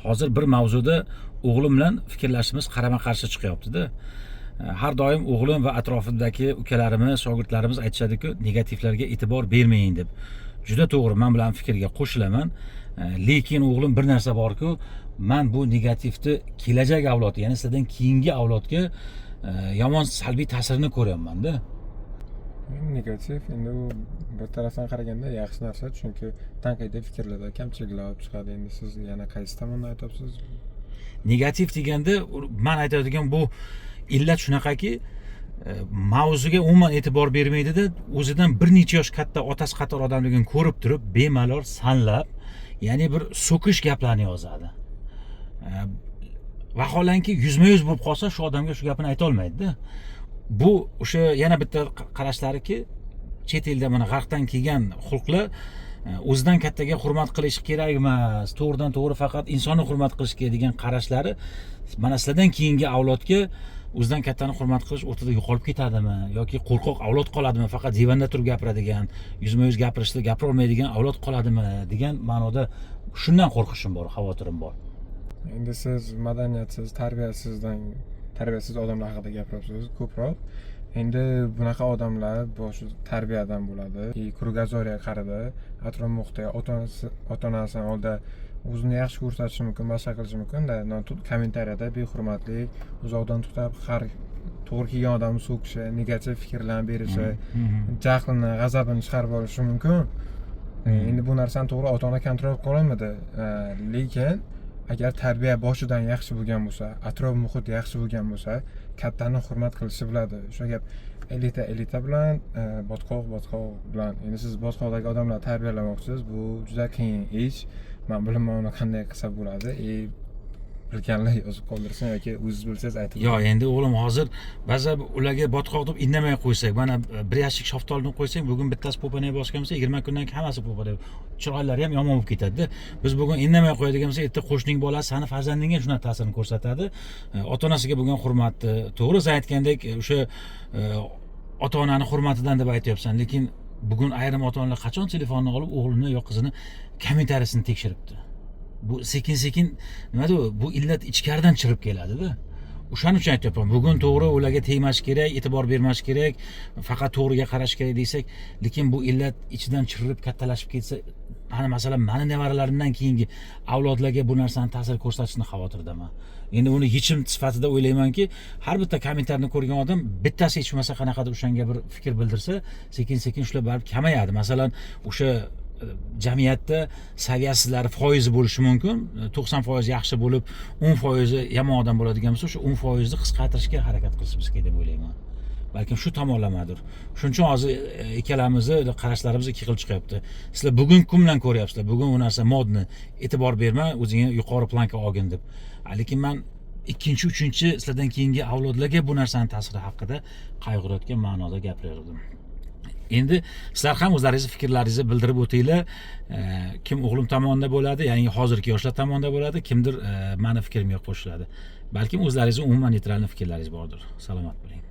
hozir bir mavzuda o'g'lim bilan fikrlashimiz qarama-qarshi chiqyapti-da. Har doim o'g'lim va atrofidagi ukalarimiz, shogirdlarimiz aytishadi-ku, negativlarga e'tibor bermang deb. Juda to'g'ri, men bilan fikrga qo'shilaman. Lekin o'g'lim bir narsa borku, men bu negativni kelajak avlod, ya'ni sizdan keyingi avlodga yomon salbiy ta'sirini ko'ryapman-da. Negativ endi u bir tarafdan qaraganda yaxshi narsa, chunki tanqidiy fikrlarda kamchiliklar olib chiqadi. Endi siz yana qaysi tomonni aytyapsiz? Negativ deganda men aytadigan bu illat shunaqaki, mavzuga umuman e'tibor bermaydi-da, o'zidan bir necha yosh katta otasi qator odamligini ko'rib turib, bemalol sanlab, ya'ni bir so'kish gaplarni yozadi. Vaholanki yuzma-yuz bo'lib qolsa, shu odamga shu gapini ayta olmaydi-da. Bu o'sha yana bitta qarashlariki, chet elda mana g'arbdan kelgan xulqlar o'zidan kattaga hurmat qilish kerak emas, to'g'ridan to'g'ri faqat insonni hurmat qilish kerak degan qarashlari mana sizlardan keyingi avlodga o'zidan kattani hurmat qilish o'rtada yo'qolib ketadimi yoki qo'rqoq avlod qoladimi, faqat divanda turib gapiradigan, yuzma-yuz gapirishda gapira olmaydigan avlod qoladimi degan ma'noda shundan qo'rqishim bor, xavotirim bor. Endi siz madaniyatsiz, tarbiyasiz odamlar haqida gapiryapsiz ko'proq. Endi bunaqa odamlar boshi tarbiyadan bo'ladi. Krugazoria qarada, atrof muhitda ota-onasining oldida o'zini yaxshi ko'rsatishi mumkin, boshqa qilishi mumkin-da. Kommentariyada behurmatli, uzoqdan tutab har to'g'ri kelgan odamni so'kishi, negativ fikrlarni berishi, jahlini, g'azabini chiqarib olishi mumkin. Endi bu narsani to'g'ri ota-ona kontrol qila olmadi. Lekin agar tarbiya boshidan yaxshi bo'lgan bo'lsa, atrof muhit yaxshi bo'lgan bo'lsa, kattani hurmat qilishni biladi. O'sha gap elita bilan, botqoq bilan. Endi siz botqoqdagi odamlarni tarbiyalamoqchisiz, bu juda qiyin ish. Men bilmayman uni qanday qilsa bo'ladi. Bilganlar yozib qoldirsin yoki o'zingiz bilsangiz aytib. Yo'q, endi o'g'lim hozir ba'zan ularga botqoq deb indamay qo'ysak, mana bir yashik shoftolni qo'ysak, bugun bittasi po'panay bosgan bo'lsa, 20 kundan keyin hammasi po'panay. Chiroylari ham yomon bo'lib ketadi-da. Biz bugun indamay qo'yadigan bo'lsak, erta qo'shning bolasi sani farzandingga shuna ta'sirini ko'rsatadi. Ota-onasiga bo'lgan hurmatni, to'g'ri siz aytgandek, o'sha ota-onani hurmatidan deb aytyapsan, lekin bugun ayrim ota-onalar qachon telefonni olib o'g'lini yo qizini kommentariyasini tekshiribdi. Bu sekin-sekin nimada bu illat ichkaridan chirib keladi-da. O'shaning uchun aytyapman, bugun to'g'ri ularga tegmash kerak, e'tibor bermash kerak, faqat to'g'riga qarash kerak desak, lekin bu illat ichidan chirib kattalashib ketsa, ana masalan, meni nevaralarimdan keyingi avlodlarga bu narsani ta'sir ko'rsatishni xavotirdaman. Endi uni yechim sifatida o'ylaymanki, har bitta kommentarni ko'rgan odam bittasi hech bo'lmasa qanaqadir o'shanga bir fikr bildirsa, sekin-sekin shular baribir kamayadi. Masalan, o'sha jamiyatda saviyasizlari foizi bo'lishi mumkin. 90% yaxshi bo'lib, 10% yomon odam bo'ladigan bo'lsa, o'sha 10% ni qisqartirishga harakat qilishimiz kerak deb o'ylayman. Balkim shu tomonlamadir. Shuning uchun hozir ikkalamizni qarashlarimiz ikki xil chiqyapti. Sizlar bugungi kun bilan ko'ryapsizlar. Bugun bu narsa modni, e'tibor berma, o'zingga yuqori planka olgin deb. Lekin men ikkinchi, uchinchi sizlardan keyingi avlodlarga bu narsani ta'siri haqida qayg'urayotgan ma'noda gapirardim. Endi sizlar ham o'zlaringiz fikrlaringizni bildirib o'tinglar. Kim o'g'lim tomonida bo'ladi, ya'ni hozirgi yoshlar tomonida bo'ladi, kimdir meni fikrimga qo'shiladi. Balkim o'zlaringizning umuman neytral fikrlaringiz bordir. Salomat bo'ling.